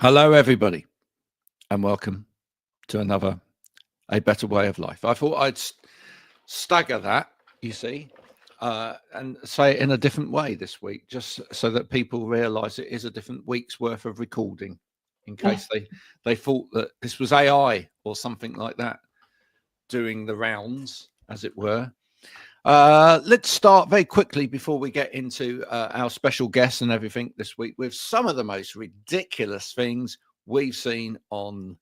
Hello, everybody, and welcome to another A Better Way of Life. I thought I'd stagger that, you see, and say it in a different way this week, just so that people realise it is a different week's worth of recording, in case they thought that this was AI or something like that doing the rounds, as it were. Let's start very quickly before we get into our special guests and everything this week with some of the most ridiculous things we've seen on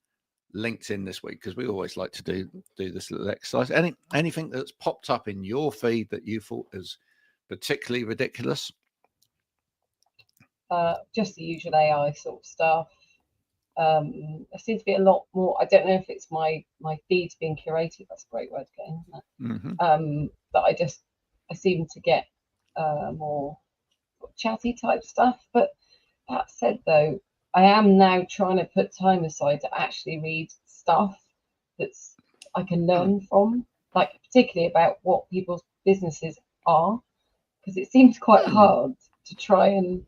LinkedIn this week, because we always like to do this little exercise. Anything that's popped up in your feed that you thought was particularly ridiculous? Just the usual AI sort of stuff. There seems to be a lot more. I don't know if it's my feed's being curated. That's a great word again, isn't it? But I seem to get more chatty type stuff. But that said, though, I am now trying to put time aside to actually read stuff that's I can learn from, like particularly about what people's businesses are, because it seems quite hard to try and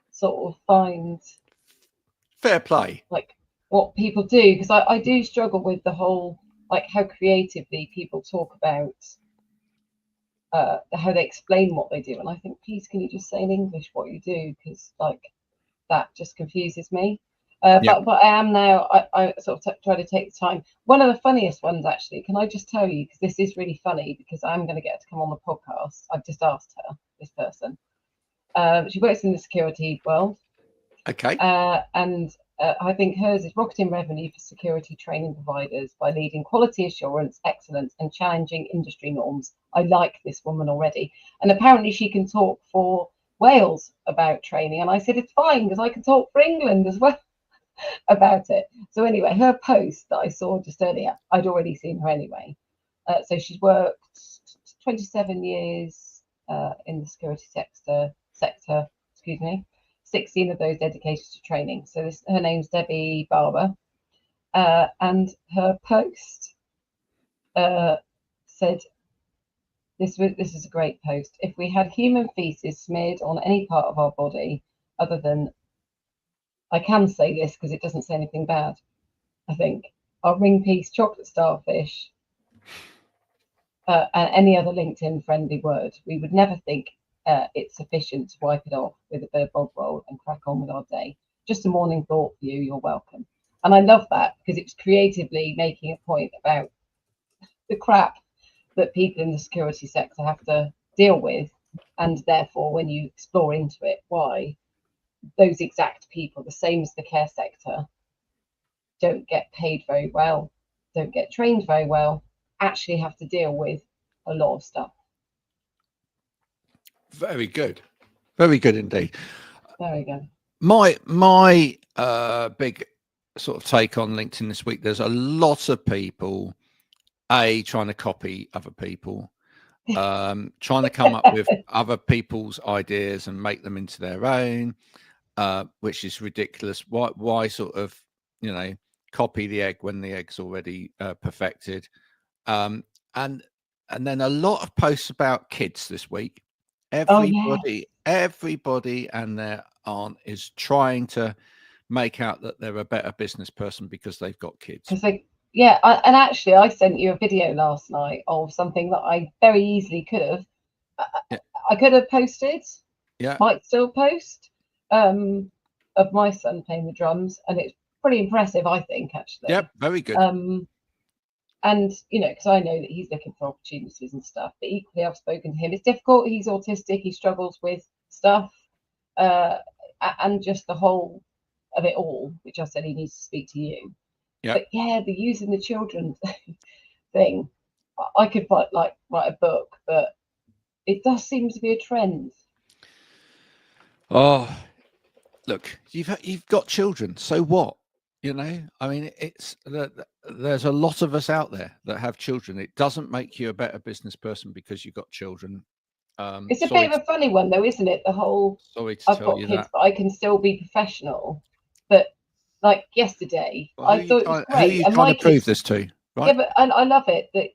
sort of find Fair play. like what people do, because I do struggle with the whole like how creatively people talk about how they explain what they do, and I think, please, can you just say in English what you do, because like that just confuses me. Yep. But I am now. I sort of try to take the time. One of the funniest ones, actually, can I just tell you, because this is really funny, because I'm going to get her to come on the podcast. I've just asked her, this person. She works in the security world. Okay. And I think hers is rocketing revenue for security training providers by leading quality assurance, excellence, and challenging industry norms. I like this woman already. And apparently she can talk for Wales about training. And I said, it's fine, because I can talk for England as well about it. So anyway, her post that I saw just earlier, I'd already seen her anyway. So she's worked 27 years in the security sector, 16 of those dedicated to training. So her name's Debbie Barber, and her post said, this is a great post. If we had human feces smeared on any part of our body, other than, I can say this because it doesn't say anything bad, I think, our ring piece chocolate starfish, and any other LinkedIn friendly word, we would never think it's sufficient to wipe it off with a bit of bog roll and crack on with our day. Just a morning thought for you, you're welcome. And I love that, because it's creatively making a point about the crap that people in the security sector have to deal with, and therefore when you explore into it, why those exact people, the same as the care sector, don't get paid very well, don't get trained very well, actually have to deal with a lot of stuff. Very good. Very good indeed. There we go. My big sort of take on LinkedIn this week, there's a lot of people trying to copy other people, trying to come up with other people's ideas and make them into their own, which is ridiculous. Why sort of, copy the egg when the egg's already perfected? And then a lot of posts about kids this week. Everybody and their aunt is trying to make out that they're a better business person because they've got kids. And actually, I sent you a video last night of something that I very easily could have. I could have posted. Yeah. Might still post. Of my son playing the drums, and it's pretty impressive, I think, actually. Yep, very good. And because I know that he's looking for opportunities and stuff, but equally I've spoken to him. It's difficult. He's autistic. He struggles with stuff, and just the whole of it all, which I said he needs to speak to you. Yeah. But yeah, the using the children thing, I could write a book, but it does seem to be a trend. Oh, look, you've got children, so what? I mean, there's a lot of us out there that have children. It doesn't make you a better business person because you've got children. It's a bit of a funny one, though, isn't it? The whole, I've got kids, but I can still be professional. But like yesterday, I thought it was great. Who are you trying to prove this to? Right? Yeah, but I love it that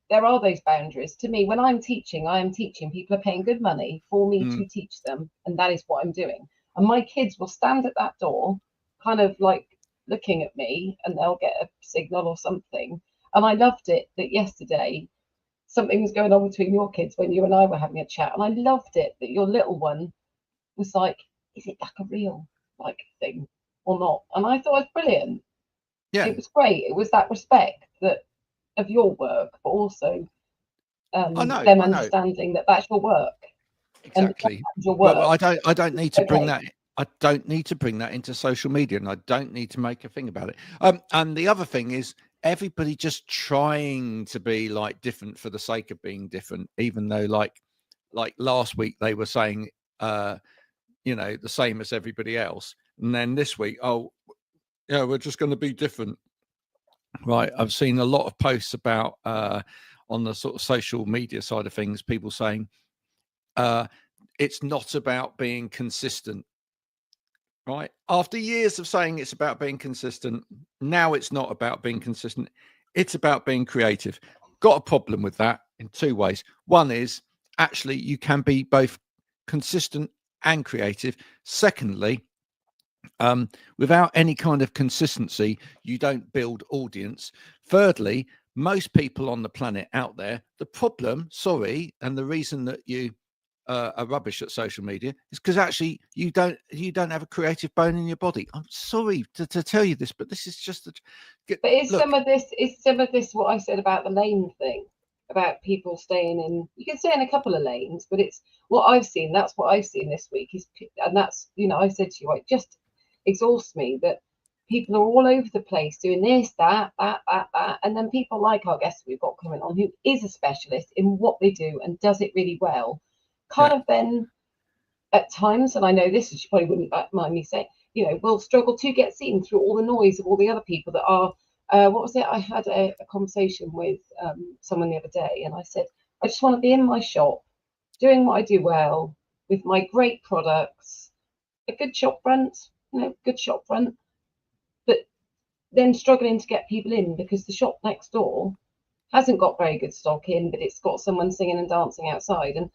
there are those boundaries. To me, when I'm teaching, I am teaching. People are paying good money for me to teach them, and that is what I'm doing. And my kids will stand at that door, kind of like looking at me, and they'll get a signal or something. And I loved it that yesterday something was going on between your kids when you and I were having a chat, and I loved it that your little one was like, "Is it like a real like thing or not?" And I thought it was brilliant. Yeah, It was great. It was that respect that of your work, but also I know, them I know. understanding that that's your work. Exactly. And your But work. I don't need to bring Okay. that. I don't need to bring that into social media, and I don't need to make a thing about it. And the other thing is everybody just trying to be like different for the sake of being different, even though like last week they were saying you know, the same as everybody else. And then this week, oh yeah, we're just going to be different. Right. I've seen a lot of posts about on the sort of social media side of things, people saying it's not about being consistent. Right. After years of saying it's about being consistent, now it's not about being consistent. It's about being creative. Got a problem with that in two ways. One is actually you can be both consistent and creative. Secondly, without any kind of consistency, you don't build audience. Thirdly, most people on the planet out there, the problem, sorry, and the reason that you are rubbish at social media is because actually you don't have a creative bone in your body. I'm sorry to tell you this, but this is just But is look. some of this what I said about the lane thing? About people staying in, you can stay in a couple of lanes, but it's what I've seen. That's what I've seen this week and that's, I said to you, it just exhausts me that people are all over the place doing this, that, and then people like our guest we've got coming on, who is a specialist in what they do and does it really well, kind Yeah. of then at times, and I know this, you probably wouldn't mind me saying, will struggle to get seen through all the noise of all the other people that are. What was it? I had a conversation with someone the other day, and I said, I just want to be in my shop, doing what I do well, with my great products, a good shop front, good shop front, but then struggling to get people in because the shop next door hasn't got very good stock in, but it's got someone singing and dancing outside, and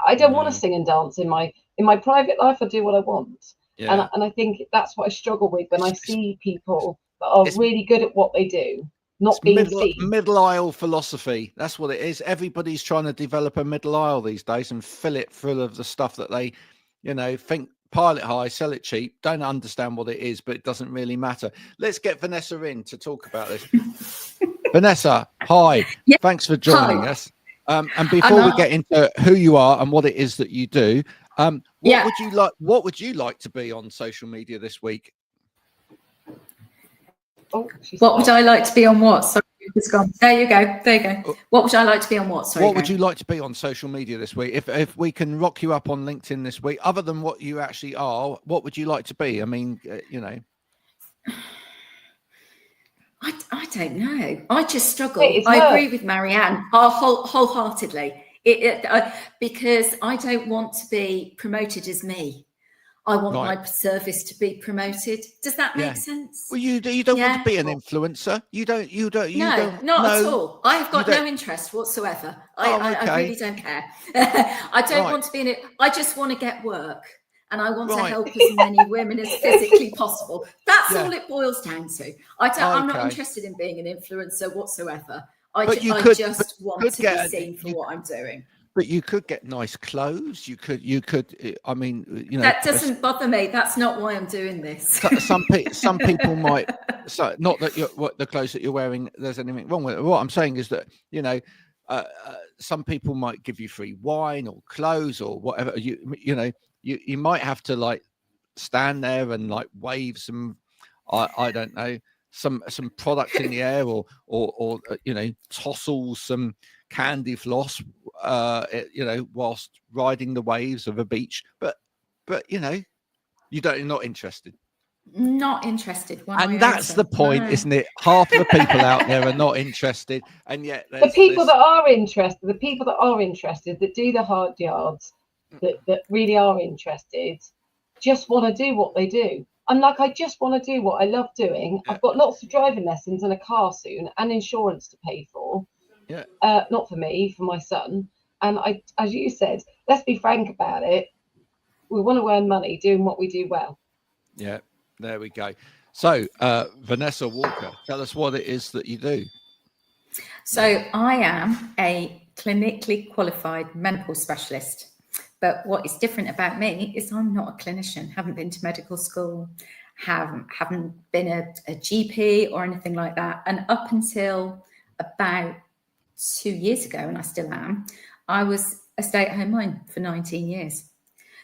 I don't want to sing and dance in my private life. I do what I want, Yeah. and I think that's what I struggle with when I see people that are really good at what they do, not being seen. Middle aisle philosophy. That's what it is. Everybody's trying to develop a middle aisle these days and fill it full of the stuff that they, think pile it high, sell it cheap. Don't understand what it is, but it doesn't really matter. Let's get Vanessa in to talk about this. Vanessa, hi. Yeah. Thanks for joining us. And before we get into who you are and what it is that you do, what would you like to be on social media this week? What would I like to be on what? Sorry, it's gone. There you go. What would I like to be on what? Sorry. What would you like to be on social media this week? If we can rock you up on LinkedIn this week, other than what you actually are, what would you like to be? I mean, I don't know. I just struggle. I agree with Marianne wholeheartedly. Because I don't want to be promoted as me. I want my service to be promoted. Does that make sense? Well, you don't want to be an influencer. You don't. No, not at all. I have got no interest whatsoever. I really don't care. I don't want to be in it. I just want to get work, and I want to help as many women as physically possible. That's all it boils down to. I'm not interested in being an influencer whatsoever. I just want to be seen for what I'm doing. But you could get nice clothes. You could. I mean, that doesn't bother me. That's not why I'm doing this. Some people might. So not that the clothes that you're wearing, there's anything wrong with it. What I'm saying is that some people might give you free wine or clothes or whatever. You might have to like stand there and like wave some. I don't know, some product in the air or tossle some candy floss whilst riding the waves of a beach, but you're not interested. Not interested. And that's the point, isn't it? Half of the people out there are not interested, and yet the people that are interested, that do the hard yards, that really are interested, just want to do what they do. I'm like, I just want to do what I love doing. I've got lots of driving lessons and a car soon and insurance to pay for. Yeah. Not for me, for my son. And I, as you said, let's be frank about it. We want to earn money doing what we do well. Yeah. There we go. So, Vanessa Walker, tell us what it is that you do. So I am a clinically qualified menopause specialist. But what is different about me is I'm not a clinician, haven't been to medical school, haven't been a GP or anything like that. And up until about 2 years ago, and I still am, I was a stay-at-home mum for 19 years.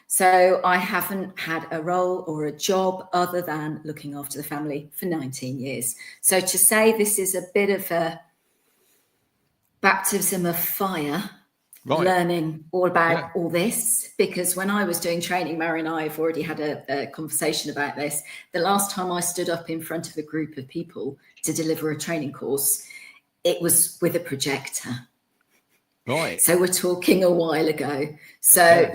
So I haven't had a role or a job other than looking after the family for 19 years. So to say this is a bit of a baptism of fire, learning all about all this, because when I was doing training, Marianne and I have already had a conversation about this. The last time I stood up in front of a group of people to deliver a training course, it was with a projector. Right. So we're talking a while ago. So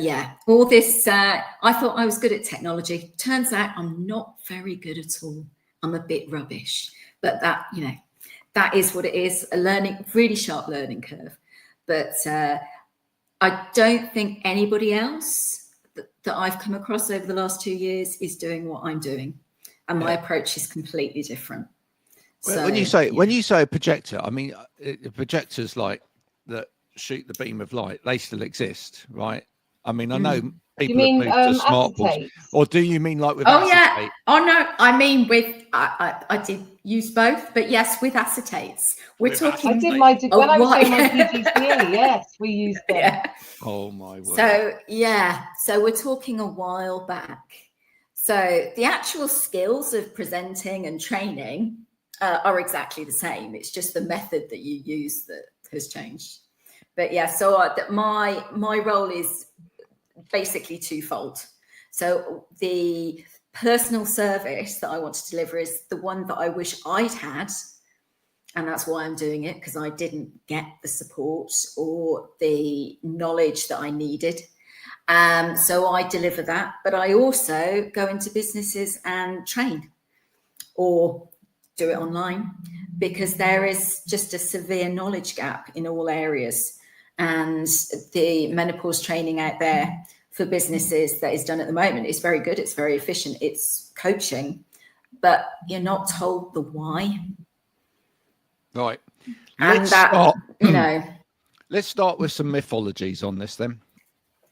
all this, I thought I was good at technology. Turns out I'm not very good at all. I'm a bit rubbish, but that, you know, that is what it is, a really sharp learning curve. But I don't think anybody else that I've come across over the last 2 years is doing what I'm doing. And my approach is completely different. Well, So, when you say projector, I mean, projectors like that shoot the beam of light, they still exist, right? I mean, I know people have moved to smart boards. Or do you mean like with acetate? Oh no, I mean with I did use both, but yes, with acetates. We're talking. I did my when I was doing my PGCE. Yes, we used them. Yeah. Oh my word. So we're talking a while back. So the actual skills of presenting and training are exactly the same. It's just the method that you use that has changed. But yeah, so my role is basically twofold. So the personal service that I want to deliver is the one that I wish I'd had, and that's why I'm doing it, because I didn't get the support or the knowledge that I needed. So I deliver that, but I also go into businesses and train or do it online, because there is just a severe knowledge gap in all areas. And the menopause training out there for businesses that is done at the moment is very good. It's very efficient. It's coaching, but you're not told the why. Right. And let's start with some mythologies on this then.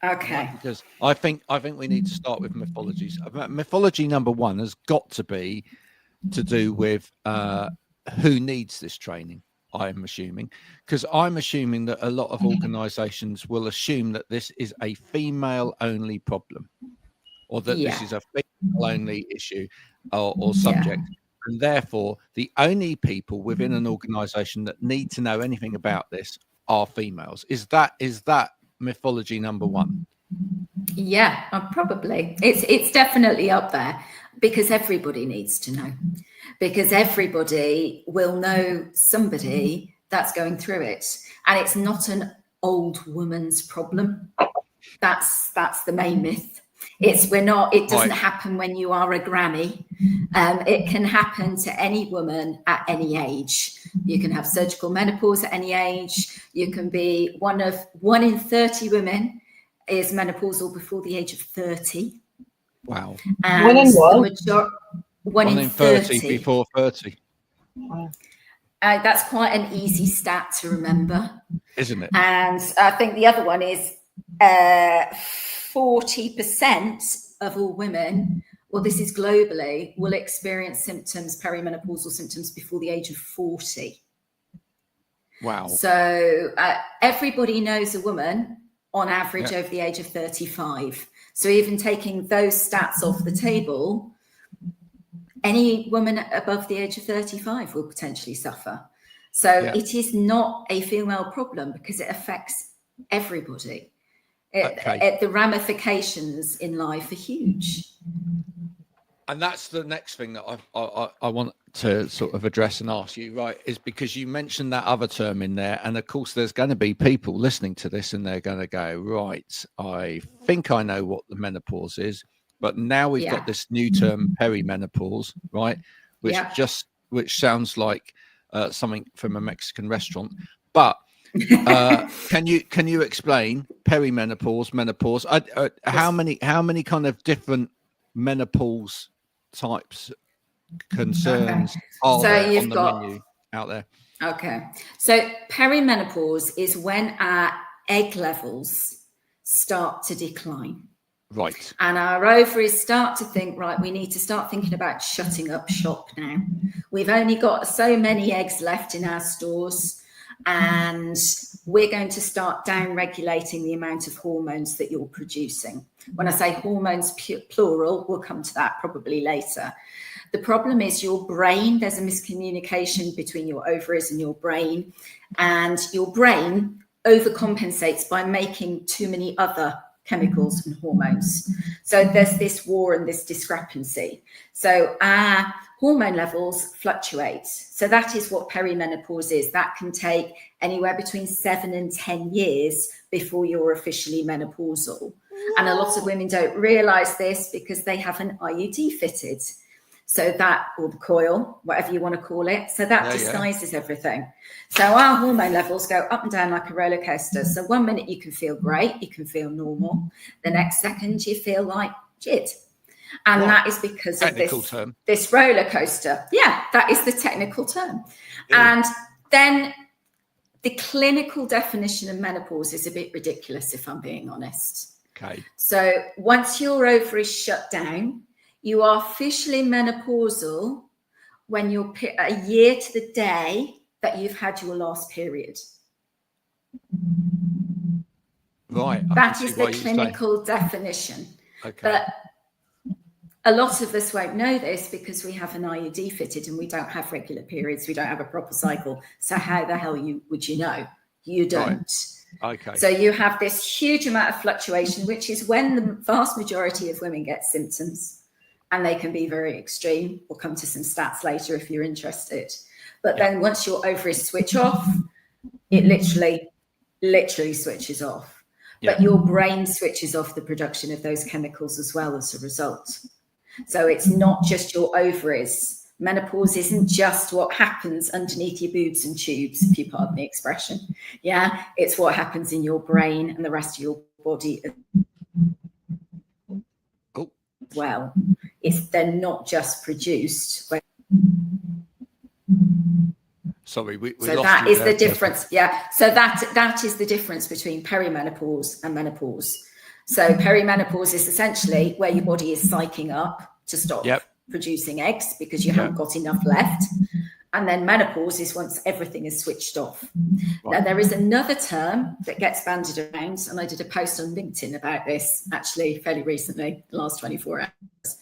Okay. Right, because I think we need to start with mythologies. Mythology number one has got to be to do with who needs this training. I'm assuming, because I'm assuming that a lot of organizations will assume that this is a female only problem, or that this is a female only issue or subject. And therefore, the only people within an organization that need to know anything about this are females. Is that mythology number one? Yeah, probably. It's definitely up there, because everybody needs to know. Because everybody will know somebody that's going through it, and it's not an old woman's problem. That's the main myth. It doesn't happen when you are a granny. It can happen to any woman at any age. You can have surgical menopause at any age. You can be one in 30 women is menopausal before the age of 30. Wow. And one in 30 before 30. That's quite an easy stat to remember, isn't it? And I think the other one is 40% of all women, well, this is globally, will experience perimenopausal symptoms before the age of 40. Wow. So everybody knows a woman on average over the age of 35. So even taking those stats off the table, any woman above the age of 35 will potentially suffer. So it is not a female problem, because it affects everybody. The ramifications in life are huge. And that's the next thing that I want to sort of address and ask you, right, is because you mentioned that other term in there. And of course, there's going to be people listening to this and they're going to go, right, I think I know what the menopause is. But now we've got this new term, perimenopause, right? Which sounds like something from a Mexican restaurant. But can you explain perimenopause, menopause? How many kind of different menopause types, concerns are there on the menu out there? Okay, so perimenopause is when our egg levels start to decline. Right. And our ovaries start to think, right, we need to start thinking about shutting up shop now. We've only got so many eggs left in our stores, and we're going to start down-regulating the amount of hormones that you're producing. When I say hormones plural, we'll come to that probably later. The problem is your brain, there's a miscommunication between your ovaries and your brain overcompensates by making too many other chemicals and hormones. So there's this war and this discrepancy. So our hormone levels fluctuate. So that is what perimenopause is. That can take anywhere between 7 and 10 years before you're officially menopausal. And a lot of women don't realize this because they have an IUD fitted. So that, or the coil, whatever you want to call it. So that disguises everything. So our hormone levels go up and down like a roller coaster. So 1 minute you can feel great, you can feel normal. The next second you feel like shit. And that is because of this roller coaster. Yeah, that is the technical term. Yeah. And then the clinical definition of menopause is a bit ridiculous, if I'm being honest. Okay. So once your ovaries shut down, you are officially menopausal when you're a year to the day that you've had your last period. Right. That is the clinical definition. Okay. But a lot of us won't know this because we have an IUD fitted and we don't have regular periods. We don't have a proper cycle. So how the hell would you know? You don't. Right. Okay. So you have this huge amount of fluctuation, which is when the vast majority of women get symptoms. And they can be very extreme. We'll come to some stats later if you're interested. But then once your ovaries switch off, it literally switches off. But your brain switches off the production of those chemicals as well as a result. So it's not just your ovaries. Menopause isn't just what happens underneath your boobs and tubes, if you pardon the expression. Yeah, it's what happens in your brain and the rest of your body as well. They're not just produced. Sorry, we so lost that you is there. the difference. Yeah. So that is the difference between perimenopause and menopause. So perimenopause is essentially where your body is psyching up to stop producing eggs because you haven't got enough left. And then menopause is once everything is switched off. Right. Now, there is another term that gets bandied around, and I did a post on LinkedIn about this actually fairly recently, the last 24 hours.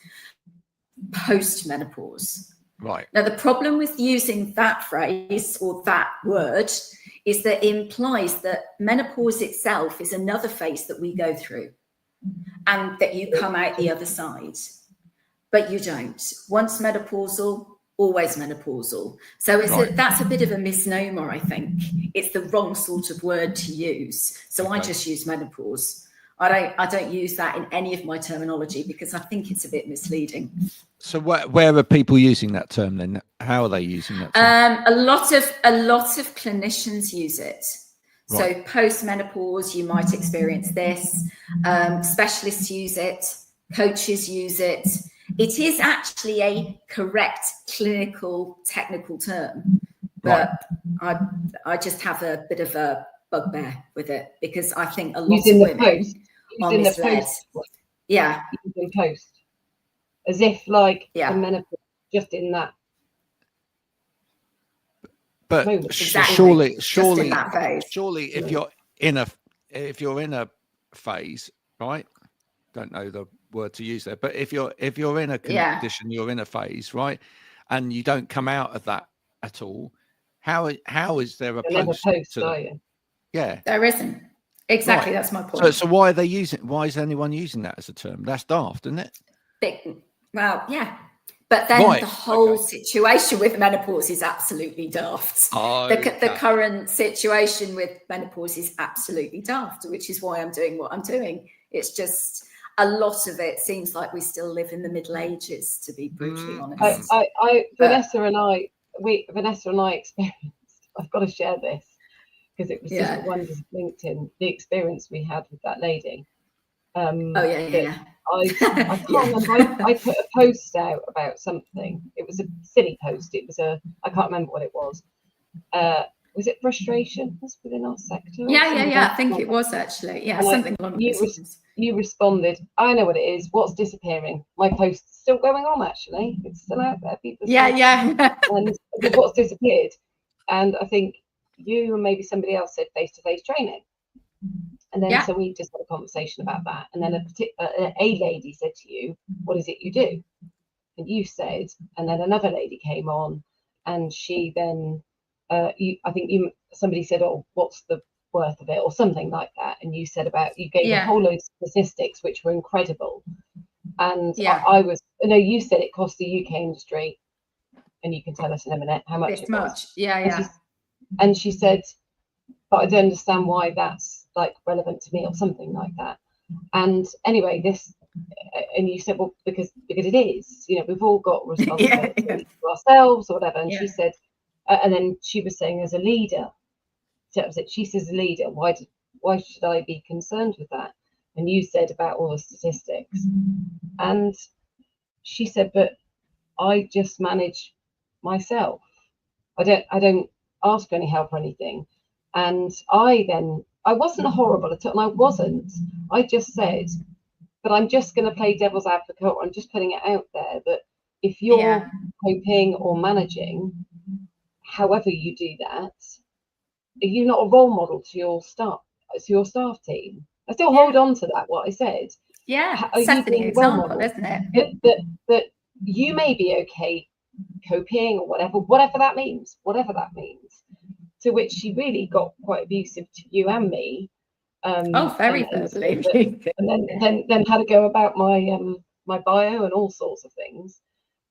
Post-menopause. Right. Now, the problem with using that phrase or that word is that it implies that menopause itself is another phase that we go through and that you come out the other side. But you don't. Once menopausal, always menopausal. So that's a bit of a misnomer, I think. It's the wrong sort of word to use. So I just use menopause. I don't use that in any of my terminology because I think it's a bit misleading. So where are people using that term then? How are they using that term? A lot of clinicians use it. Right. So post-menopause, you might experience this. Specialists use it. Coaches use it. It is actually a correct clinical technical term, but I just have a bit of a bugbear with it because I think a lot of women are misled. Yeah. Using post. As if like the menopause just in that. But moment. surely if you're in a phase, right? Don't know the word to use there, but if you're in a condition, you're in a phase, right, and you don't come out of that at all, how is there a post to that? Yeah, there isn't. Exactly, that's my point. So why is anyone using that as a term? That's daft, isn't it? Well, yeah. But then the whole situation with menopause is absolutely daft. The current situation with menopause is absolutely daft, which is why I'm doing what I'm doing. It's just a lot of it seems like we still live in the Middle Ages, to be brutally honest. Vanessa and I experienced, I've got to share this because it was just a wonders of LinkedIn, the experience we had with that lady. Yeah. I can't remember. I put a post out about something. It was a silly post. I can't remember what it was. Was it frustration within our sector? Yeah. I think it was actually. Yeah, something along those lines. You responded, I know what it is. What's disappearing? My post's still going on, actually. It's still out there. People and what's disappeared? And I think you and maybe somebody else said face-to-face training. And then so we just had a conversation about that. And then a lady said to you, what is it you do? And you said, and then another lady came on, and she then somebody said, oh, what's the worth of it, or something like that, and you said you gave a whole load of statistics which were incredible. And you said it cost the UK industry, and you can tell us in a minute how much it was. And she said, but I don't understand why that's like relevant to me, or something like that. And anyway, and you said, well, because it is, we've all got responsibility for ourselves or whatever. And she said, and then she was saying, as a leader, she says, as a leader, why should I be concerned with that? And you said about all the statistics. And she said, but I just manage myself. I don't ask for any help or anything. And I wasn't horrible at all, and I wasn't. I just said, but I'm just going to play devil's advocate, or I'm just putting it out there that if you're coping or managing, however you do that, are you not a role model to your staff team? I still hold on to that, what I said. Yeah, setting an example, isn't it? That you may be okay coping or whatever that means. To which she really got quite abusive to you and me. Very verbally. And then had to go about my bio and all sorts of things.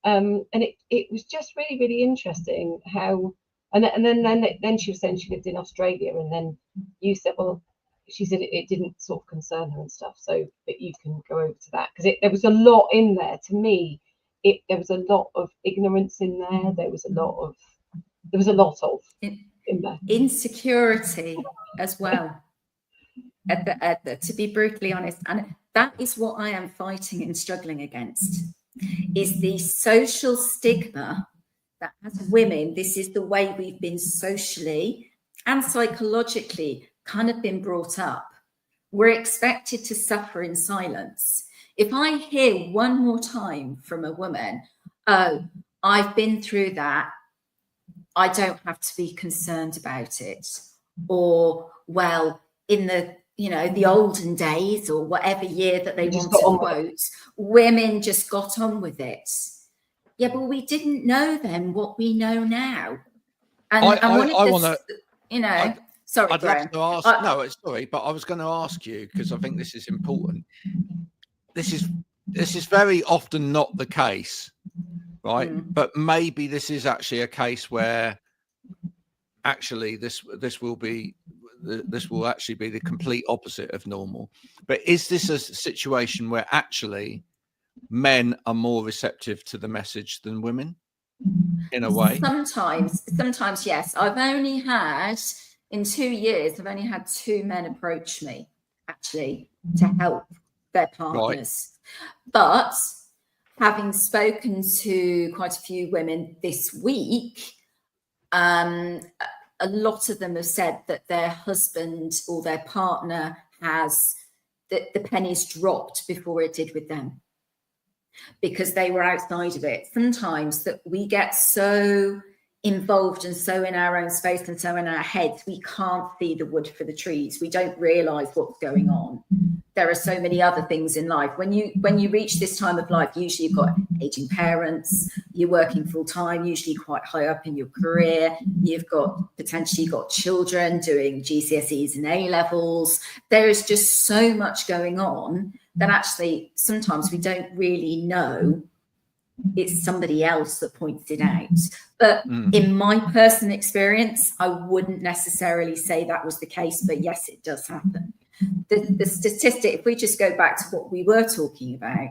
And it was just really, really interesting how. And then she was saying she lived in Australia, and then you said, well, she said it didn't sort of concern her and stuff, so that you can go over to that, because there was a lot in there. To me, there was a lot of ignorance in there. There was a lot of in there. Insecurity as well. To be brutally honest, and that is what I am fighting and struggling against, is the social stigma that as women, this is the way we've been socially and psychologically kind of been brought up. We're expected to suffer in silence. If I hear one more time from a woman, oh, I've been through that, I don't have to be concerned about it. Or, well, in the olden days, or whatever year that they want to quote, women just got on with it. Yeah, but we didn't know then what we know now. And sorry, I'd Graham. love to ask. Sorry, but I was going to ask you, because I think this is important. This is very often not the case, right? But maybe this is actually a case where actually this will actually be the complete opposite of normal. But is this a situation where actually men are more receptive to the message than women, in a way? Sometimes, yes. I've only had, in 2 years, I've only had 2 men approach me, actually, to help their partners. Right. But having spoken to quite a few women this week, a lot of them have said that their husband or their partner the pennies dropped before it did with them, because they were outside of it. Sometimes that we get so involved and so in our own space and so in our heads, we can't see the wood for the trees. We don't realize what's going on. There are so many other things in life. When you reach this time of life, usually you've got aging parents, you're working full time, usually quite high up in your career. You've potentially got children doing GCSEs and A levels. There is just so much going on that actually sometimes we don't really know. It's somebody else that points it out. But in my personal experience, I wouldn't necessarily say that was the case, but yes, it does happen. The statistic, if we just go back to what we were talking about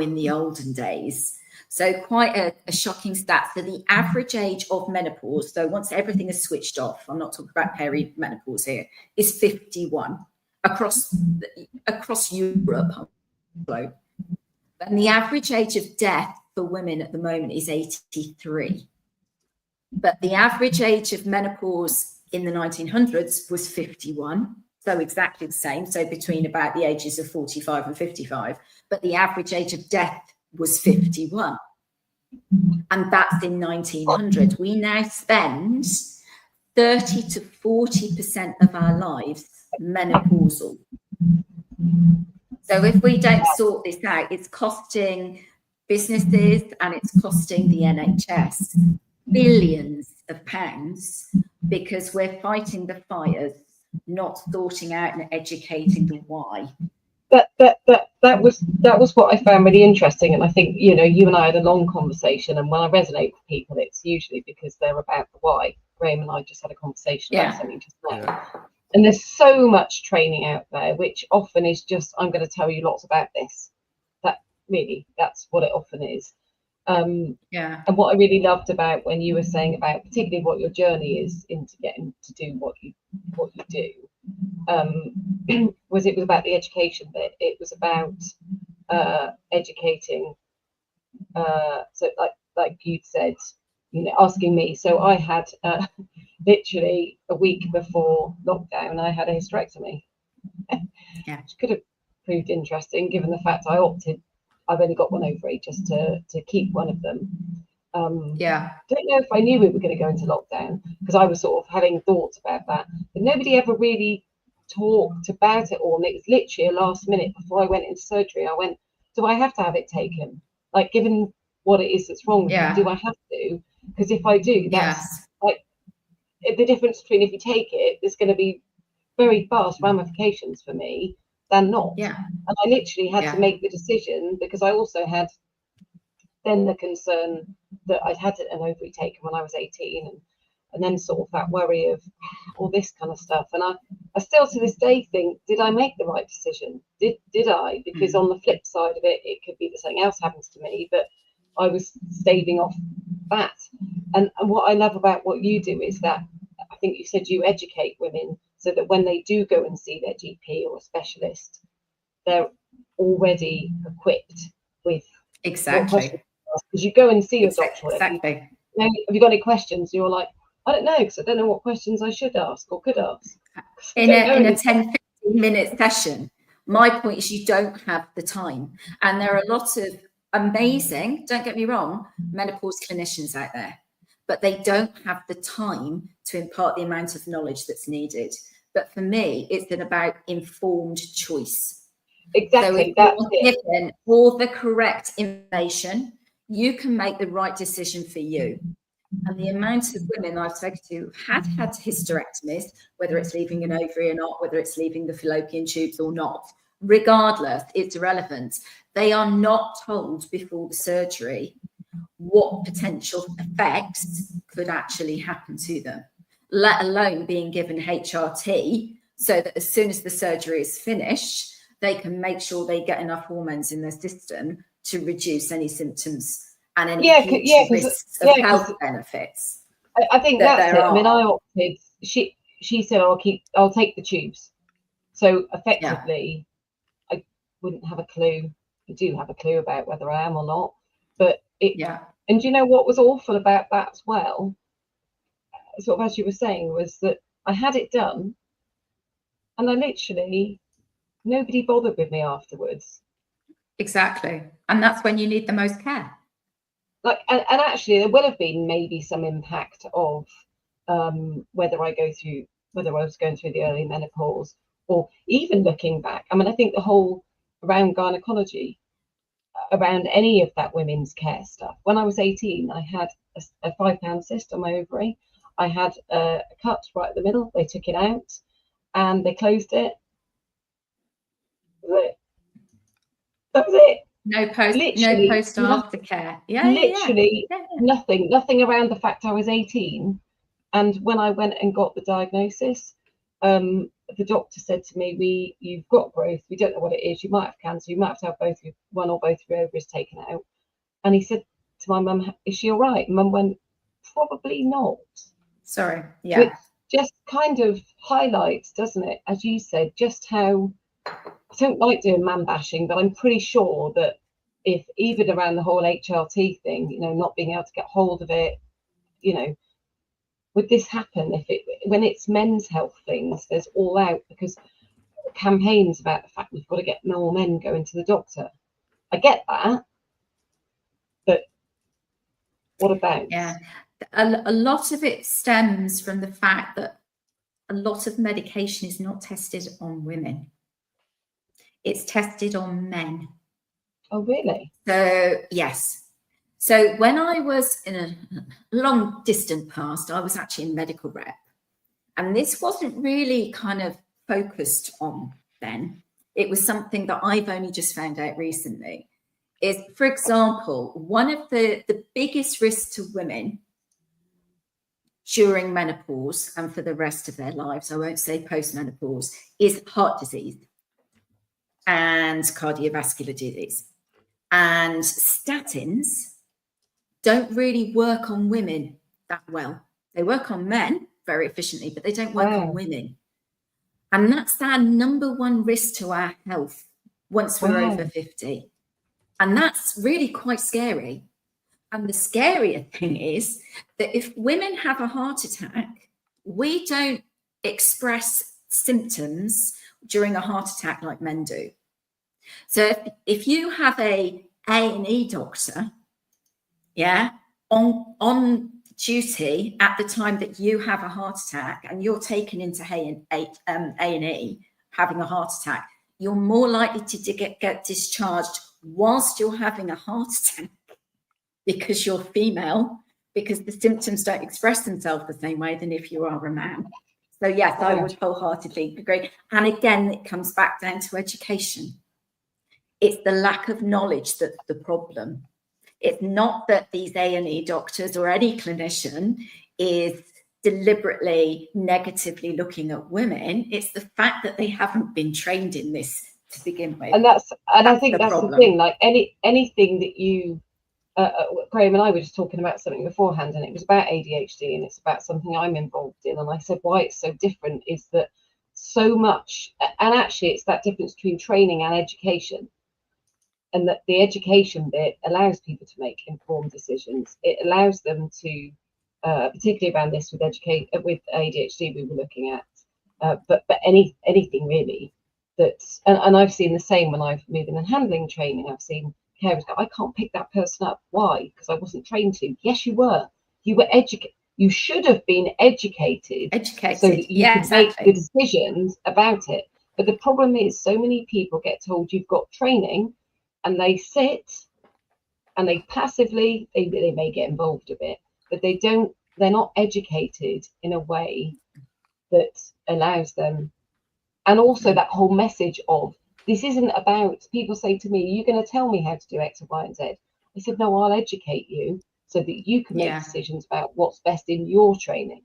in the olden days. So quite a shocking stat. So the average age of menopause, so once everything is switched off, I'm not talking about perimenopause here, is 51. across Europe, and the average age of death for women at the moment is 83. But the average age of menopause in the 1900s was 51. So exactly the same. So between about the ages of 45 and 55. But the average age of death was 51. And that's in 1900. We now spend 30 to 40% of our lives menopausal. So if we don't sort this out, it's costing businesses and it's costing the NHS billions of pounds, because we're fighting the fires, not sorting out and educating the why. That was what I found really interesting, and I think, you know, you and I had a long conversation, and when I resonate with people, it's usually because they're about the why. Graham and I just had a conversation about something just now. And there's so much training out there, which often is just, I'm going to tell you lots about this. That's what it often is. And what I really loved about when you were saying about particularly what your journey is into getting to do what you do, was it was about the education bit. It was about educating. So like you'd said, you know, asking me. So I had literally a week before lockdown, I had a hysterectomy. Which could have proved interesting given the fact I've only got one ovary just to keep one of them. Don't know if I knew we were going to go into lockdown, because I was sort of having thoughts about that, but nobody ever really talked about it all. And it was literally a last minute before I went into surgery. I went, do I have to have it taken? Like, given what it is that's wrong with me, do I have to? Because if I do, that's like the difference between if you take it, there's going to be very fast ramifications for me than not. And I literally had to make the decision, because I also had then the concern that I'd had an ovary taken when I was 18, and then sort of that worry of all this kind of stuff. And I still to this day think, did I make the right decision? Did I? Because on the flip side of it, it could be that something else happens to me, but I was staving off that. And what I love about what you do is that, I think you said you educate women so that when they do go and see their GP or a specialist, they're already equipped with exactly. Because you go and see your doctor. Exactly. Have you got any questions? You're like, I don't know, because I don't know what questions I should ask or could ask. In a 10-15 minute session, my point is you don't have the time. And there are lots of amazing, don't get me wrong, menopause clinicians out there, but they don't have the time to impart the amount of knowledge that's needed. But for me, it's been about informed choice. Exactly. So if you're given all the correct information, you can make the right decision for you. And the amount of women I've spoken to had hysterectomies, whether it's leaving an ovary or not, whether it's leaving the fallopian tubes or not, regardless, it's irrelevant. They are not told before the surgery what potential effects could actually happen to them, let alone being given HRT, so that as soon as the surgery is finished, they can make sure they get enough hormones in their system to reduce any symptoms and any future risks of health benefits. I think that's it. I mean, I opted. She said, I'll take the tubes. So effectively, I wouldn't have a clue. I do have a clue about whether I am or not. But and do you know what was awful about that as well? Sort of as you were saying, was that I had it done, and I literally, nobody bothered with me afterwards. Exactly. And that's when you need the most care. Like, and actually there will have been maybe some impact of whether I was going through the early menopause, or even looking back. I mean, I think the whole around gynecology, around any of that women's care stuff. When I was 18, I had a 5-pound cyst on my ovary. I had a cut right in the middle. They took it out and they closed it. That was it. No post after care. Nothing around the fact I was 18. And when I went and got the diagnosis, the doctor said to me, you've got growth, we don't know what it is, you might have cancer, you might have to have one or both of your ovaries taken out. And he said to my mum, is she all right? And Mum went, probably not. Sorry. just kind of highlights, doesn't it, as you said, just how, I don't like doing man bashing, but I'm pretty sure that if even around the whole HRT thing, you know, not being able to get hold of it, you know, would this happen when it's men's health things, there's all out, because campaigns about the fact we've got to get more men going to the doctor. I get that, but what about? Yeah, a lot of it stems from the fact that a lot of medication is not tested on women. It's tested on men. Oh, really? So, yes. So when I was in a long distant past, I was actually in medical rep. And this wasn't really kind of focused on then. It was something that I've only just found out recently. Is, for example, one of the biggest risks to women during menopause and for the rest of their lives, I won't say post-menopause, is heart disease and cardiovascular disease. And statins don't really work on women that well. They work on men very efficiently, but they don't work on women. And that's our number one risk to our health once we're over 50. And that's really quite scary. And the scarier thing is that if women have a heart attack, we don't express symptoms during a heart attack like men do. So if you have a A&E doctor, on duty at the time that you have a heart attack and you're taken into A&E having a heart attack, you're more likely to get discharged whilst you're having a heart attack because you're female, because the symptoms don't express themselves the same way than if you are a man. So yes, I would wholeheartedly agree. And again, it comes back down to education. It's the lack of knowledge that's the problem. It's not that these A&E doctors or any clinician is deliberately negatively looking at women. It's the fact that they haven't been trained in this to begin with. And I think that's the thing. Like anything that you, Graham and I were just talking about something beforehand, and it was about ADHD, and it's about something I'm involved in. And I said why it's so different is that so much, and actually it's that difference between training and education. And that the education bit allows people to make informed decisions. It allows them to, particularly around this with ADHD we were looking at, but anything really that's, and I've seen the same when I've moving and handling training. I've seen carers go, I can't pick that person up. Why? Because I wasn't trained to. Yes, you were. You were educated. You should have been educated so that you could make the decisions about it. But the problem is so many people get told you've got training, and they sit and they passively, they may get involved a bit, but they're not educated in a way that allows them. And also that whole message of, this isn't about, people say to me, you're going to tell me how to do X, Y, and Z. I said, no, I'll educate you so that you can make decisions about what's best in your training.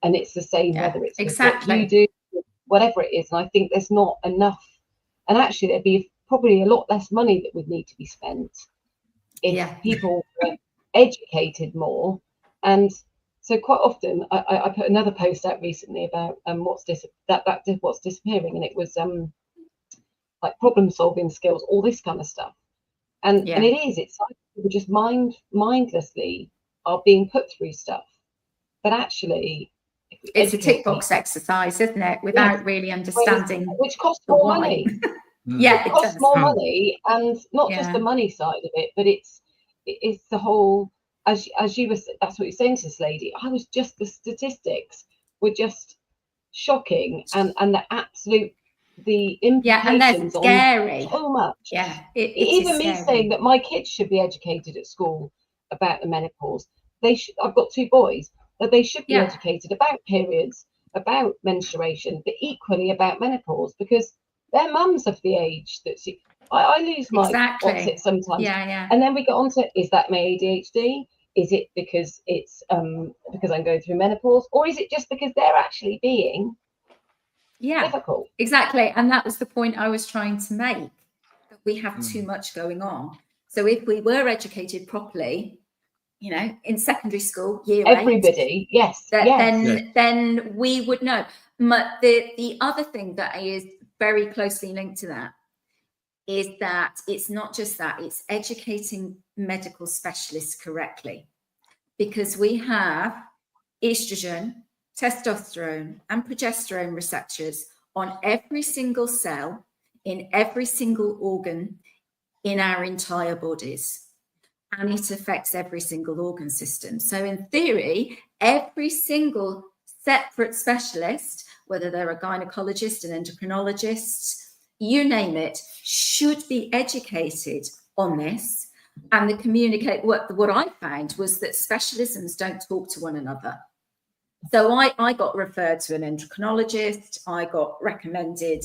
And it's the same whether it's what you do, whatever it is. And I think there's not enough. And actually, there'd be probably a lot less money that would need to be spent if people were educated more. And so quite often I put another post out recently about what's disappearing, and it was like problem solving skills, all this kind of stuff. And it's like people just mindlessly are being put through stuff, but actually it's a tick box exercise, isn't it, without really understanding, which costs more money. It costs more money, and not just the money side of it, but it's the whole, as you were, that's what you're saying to this lady. I was just, the statistics were just shocking, and the absolute, the implications and they're scary. On so much. Even me saying that my kids should be educated at school about the menopause. I've got 2 boys, that they should be educated about periods, about menstruation, but equally about menopause, because their mums of the age that I lose my what's it sometimes. And then we get on to, is that my ADHD? Is it because it's because I'm going through menopause, or is it just because they're actually being difficult? Exactly. And that was the point I was trying to make, that we have too much going on. So if we were educated properly, you know, in secondary school, year everybody, 8, yes, then we would know. But the other thing that is very closely linked to that is that it's not just that, it's educating medical specialists correctly, because we have estrogen, testosterone, and progesterone receptors on every single cell in every single organ in our entire bodies, and it affects every single organ system. So in theory, every single separate specialist, whether they're a gynecologist, an endocrinologist, you name it, should be educated on this. And the communicate, what I found was that specialisms don't talk to one another. So I got referred to an endocrinologist, I got recommended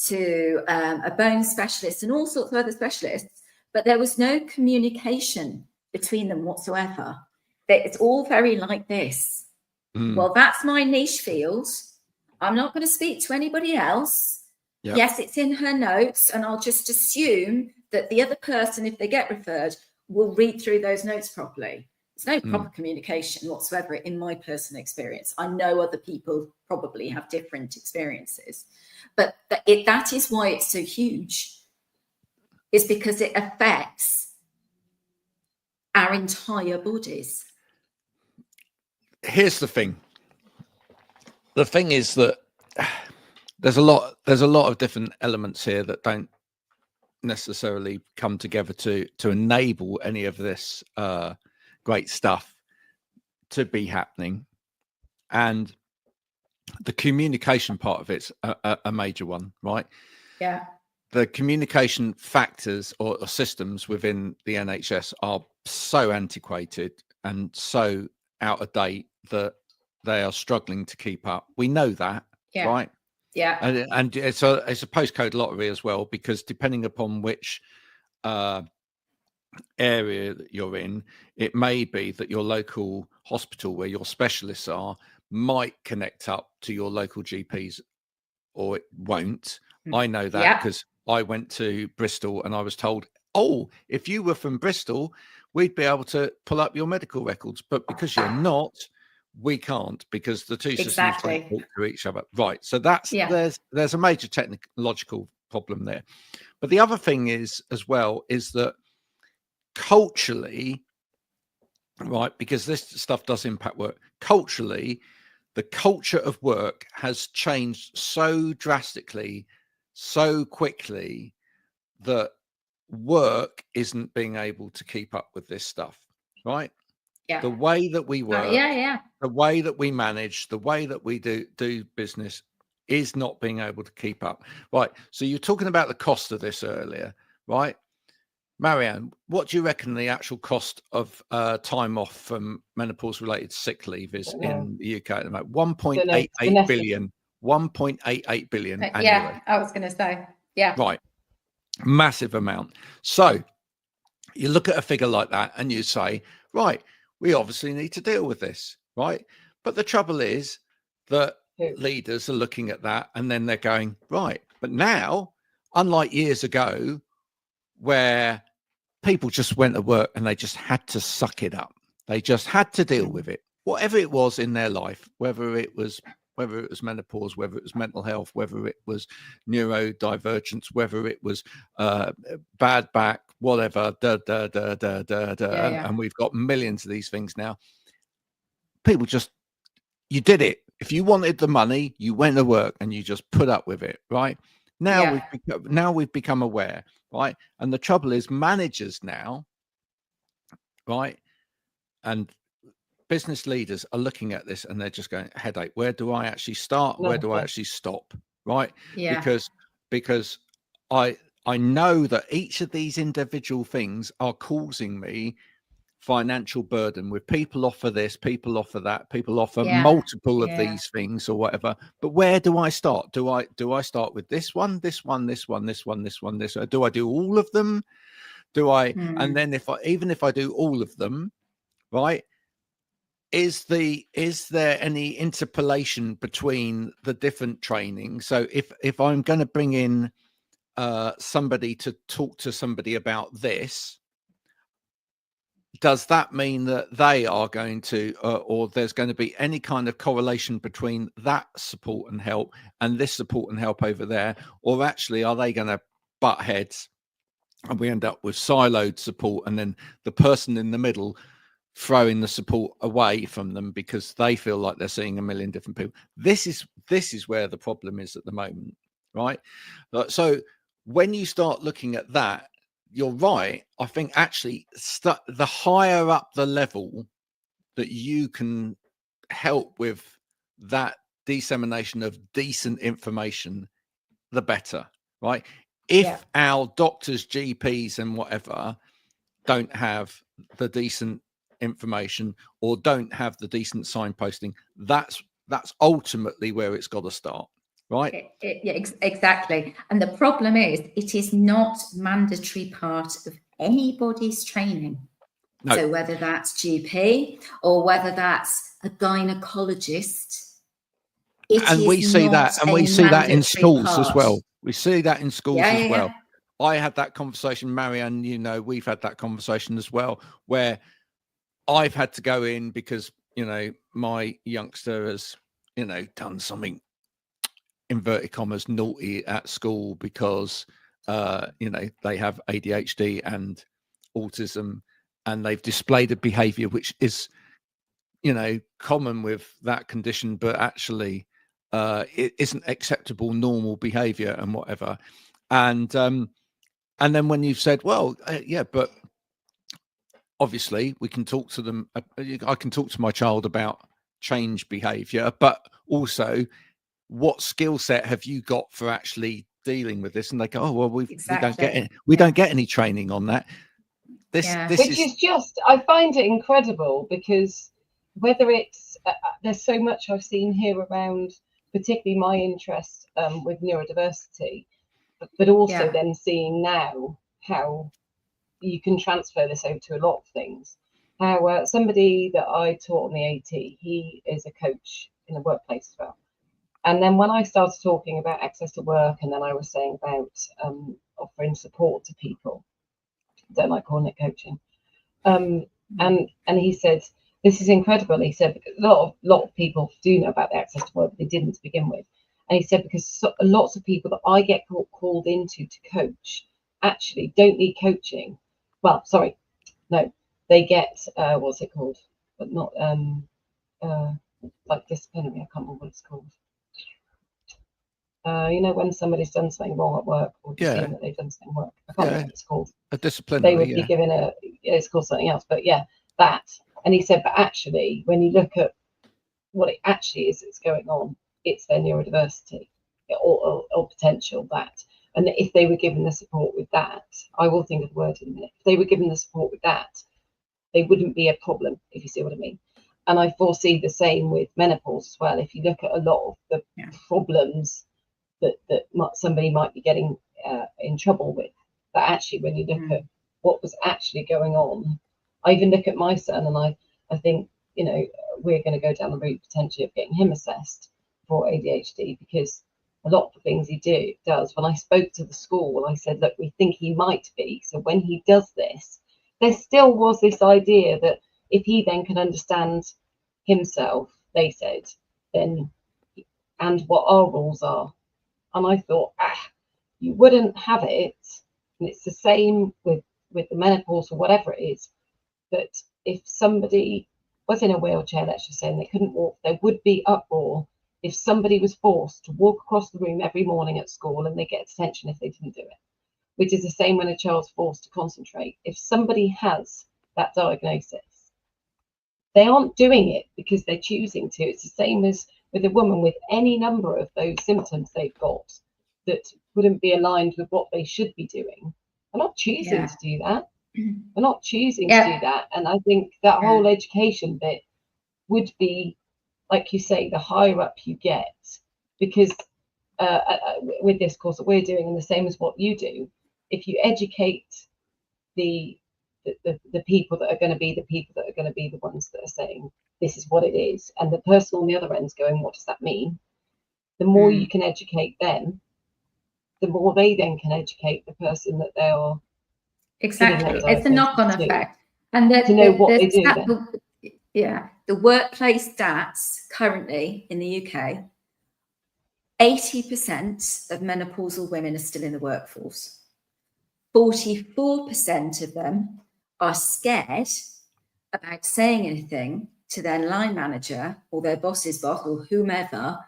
to a bone specialist and all sorts of other specialists, but there was no communication between them whatsoever. It's all very like this. Well, that's my niche field. I'm not going to speak to anybody else. Yep. Yes, it's in her notes, and I'll just assume that the other person, if they get referred, will read through those notes properly. There's no proper communication whatsoever in my personal experience. I know other people probably have different experiences, but that is why it's so huge, is because it affects our entire bodies. Here's the thing. The thing is that there's a lot of different elements here that don't necessarily come together to enable any of this great stuff to be happening, and the communication part of it's a major one, right? Yeah. The communication factors or systems within the NHS are so antiquated and so out of date that they are struggling to keep up. We know that, right? Yeah. And it's a postcode lottery as well, because depending upon which area that you're in, it may be that your local hospital where your specialists are might connect up to your local GPs, or it won't. I know that because I went to Bristol and I was told, oh, if you were from Bristol, we'd be able to pull up your medical records, but because you're not, we can't, because the two systems don't talk to each other. Right. So that's there's a major technological problem there. But the other thing is as well is that culturally, right, because this stuff does impact work, culturally, the culture of work has changed so drastically, so quickly, that work isn't being able to keep up with this stuff, right? Yeah. The way that we work, the way that we manage, the way that we do business is not being able to keep up. Right. So you're talking about the cost of this earlier, right? Marianne, what do you reckon the actual cost of time off from menopause-related sick leave is in the UK at the moment? 1.88 billion. 1.88 billion annually. Yeah, I was going to say, right, massive amount. So you look at a figure like that and you say, right, we obviously need to deal with this, right? But the trouble is that leaders are looking at that and then they're going, right, but now, unlike years ago, where people just went to work and they just had to suck it up. They just had to deal with it, whatever it was in their life, whether it was menopause, whether it was mental health, whether it was neurodivergence, whether it was bad back, whatever, and we've got millions of these things now. People just, you did it. If you wanted the money, you went to work and you just put up with it, right? Now we've become aware, right? And the trouble is managers now, right? And business leaders are looking at this and they're just going, headache, where do I actually start? Where do I actually stop? Right? Because I know that each of these individual things are causing me financial burden, with people offer this, people offer that, people offer multiple of these things or whatever. But where do I start? Do I start with this one, this one, this one, this one, this one, this? Do I do all of them? Do I? And then even if I do all of them, right? Is there any interpolation between the different training? So if I'm going to bring in somebody to talk to somebody about this, does that mean that they are going to, or there's going to be any kind of correlation between that support and help and this support and help over there? Or actually, are they going to butt heads and we end up with siloed support, and then the person in the middle throwing the support away from them because they feel like they're seeing a million different people? This is where the problem is at the moment, right? So when you start looking at that, you're right. I think actually the higher up the level that you can help with that dissemination of decent information, the better, right? If our doctors, GPs and whatever don't have the decent information or don't have the decent signposting, that's ultimately where it's got to start, right? Exactly. And the problem is it is not mandatory part of anybody's training. No. So whether that's GP or whether that's a gynecologist, and we see that in schools as well. We see that in schools as well. I had that conversation, Marianne, we've had that conversation as well, where I've had to go in because, my youngster has, done something, inverted commas, naughty at school because, they have ADHD and autism, and they've displayed a behavior which is, common with that condition, but actually it isn't acceptable, normal behavior and whatever. And then when you've said, well, but obviously we can talk to them. I can talk to my child about change behavior, but also what skill set have you got for actually dealing with this? And they go, oh, well, we don't get any training on that. Which is just, I find it incredible, because whether it's, there's so much I've seen here around, particularly my interest with neurodiversity, but also then seeing now how you can transfer this over to a lot of things. How somebody that I taught on the AT, he is a coach in the workplace as well. And then when I started talking about access to work, and then I was saying about offering support to people, don't like calling it coaching, and he said, this is incredible. He said, because a lot of people do know about the access to work, but they didn't to begin with. And he said, because lots of people that I get called into to coach actually don't need coaching. Well, sorry, no, they get what's it called, but not like disciplinary. I can't remember what it's called. When somebody's done something wrong at work, or just seeing that they've done something wrong. I can't remember what it's called. A disciplinary. They would be given it's called something else, but that. And he said, but actually, when you look at what it actually is that's going on, it's their neurodiversity or potential that. And if they were given the support with that, I will think of the word in a minute. If they were given the support with that, they wouldn't be a problem, if you see what I mean. And I foresee the same with menopause as well. If you look at a lot of the problems that somebody might be getting in trouble with, but actually when you look at what was actually going on, I even look at my son, and I think, we're going to go down the route potentially of getting him assessed for ADHD, because a lot of the things he does, when I spoke to the school, I said, look, we think he might be. So when he does this, there still was this idea that if he then can understand himself, they said, then, and what our rules are. And I thought, you wouldn't have it. And it's the same with the menopause or whatever it is, that if somebody was in a wheelchair, let's just say, and they couldn't walk, there would be uproar if somebody was forced to walk across the room every morning at school, and they get detention if they didn't do it, which is the same when a child's forced to concentrate. If somebody has that diagnosis, they aren't doing it because they're choosing to. It's the same as with a woman with any number of those symptoms they've got that wouldn't be aligned with what they should be doing. They're not choosing to do that. They're not choosing to do that. And I think that whole education bit would be, like you say, the higher up you get, because with this course that we're doing, and the same as what you do, if you educate the people that are going to be the ones that are saying this is what it is, and the person on the other end's going, what does that mean? The more you can educate them, the more they then can educate the person that they are. Exactly. It's a knock-on effect. And to know what they do. The workplace stats currently in the UK, 80% of menopausal women are still in the workforce. 44% of them are scared about saying anything to their line manager or their boss's boss or whomever,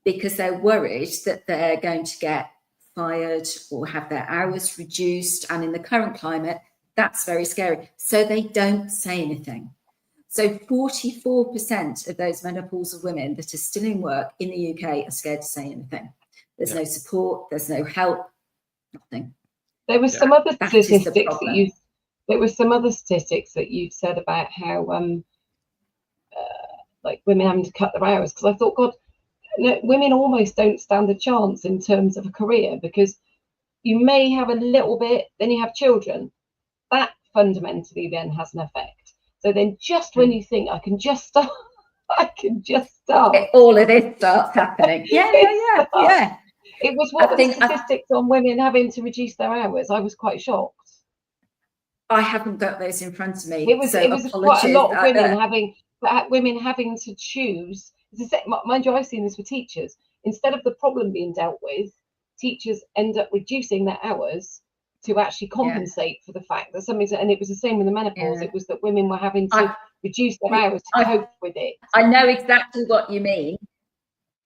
because they're worried that they're going to get fired or have their hours reduced. And in the current climate, that's very scary. So they don't say anything. So 44% of those menopausal women that are still in work in the UK are scared to say anything. There's no support, there's no help, nothing. There was some other statistics that you said about how like women having to cut their hours, because I thought, God, no, women almost don't stand a chance in terms of a career, because you may have a little bit, then you have children. That fundamentally then has an effect. So then just when you think I can just start, all of this starts happening. Yeah. It was what the statistics on women having to reduce their hours. I was quite shocked. I haven't got those in front of me. It was quite a lot of women having to choose. Mind you, I've seen this with teachers. Instead of the problem being dealt with, teachers end up reducing their hours to actually compensate for the fact that something's, and it was the same with the menopause. It was that women were having to reduce their hours to cope with it. I know exactly what you mean.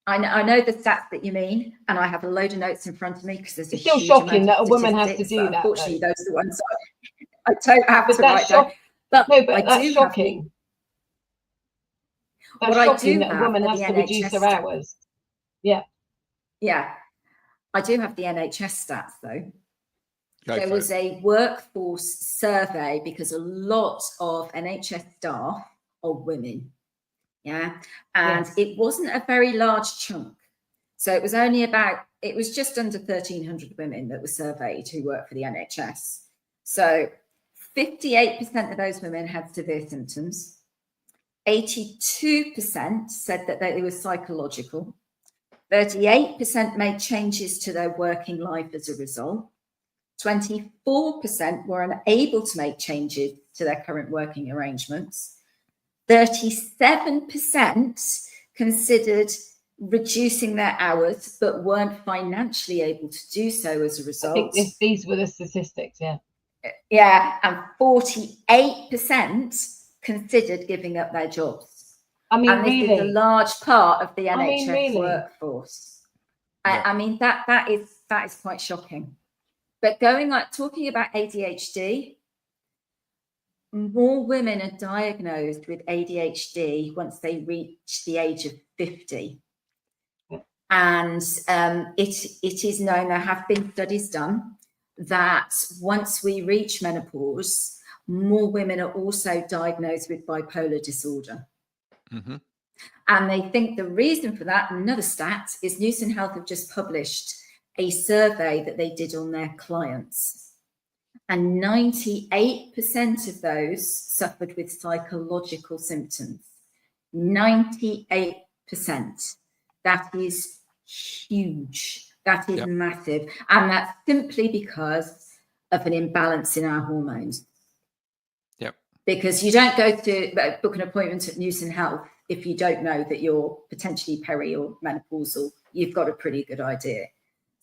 I know the stats that you mean, and I have a load of notes in front of me, because there's a still shocking that a woman has to do that. Unfortunately, those are the ones I don't have to write down. But that's shocking. That's shocking that a woman has to reduce her hours. Yeah. I do have the NHS stats though. There was a workforce survey, because a lot of NHS staff are women. And it wasn't a very large chunk. So it was just under 1,300 women that were surveyed who work for the NHS. So 58% of those women had severe symptoms. 82% said that they were psychological. 38% made changes to their working life as a result. 24% were unable to make changes to their current working arrangements. 37% considered reducing their hours, but weren't financially able to do so as a result. I think these were the statistics, and 48% considered giving up their jobs. I mean, and this really? is a large part of the NHS workforce. I mean, that is quite shocking. But talking about ADHD, more women are diagnosed with ADHD once they reach the age of 50. And it is known, there have been studies done, that once we reach menopause, more women are also diagnosed with bipolar disorder. Mm-hmm. And they think the reason for that, another stat, is Newson Health have just published a survey that they did on their clients. And 98% of those suffered with psychological symptoms. 98%. That is huge. That is massive. And that's simply because of an imbalance in our hormones. Yep. Because you don't go to book an appointment at Newson Health if you don't know that you're potentially peri or menopausal. You've got a pretty good idea.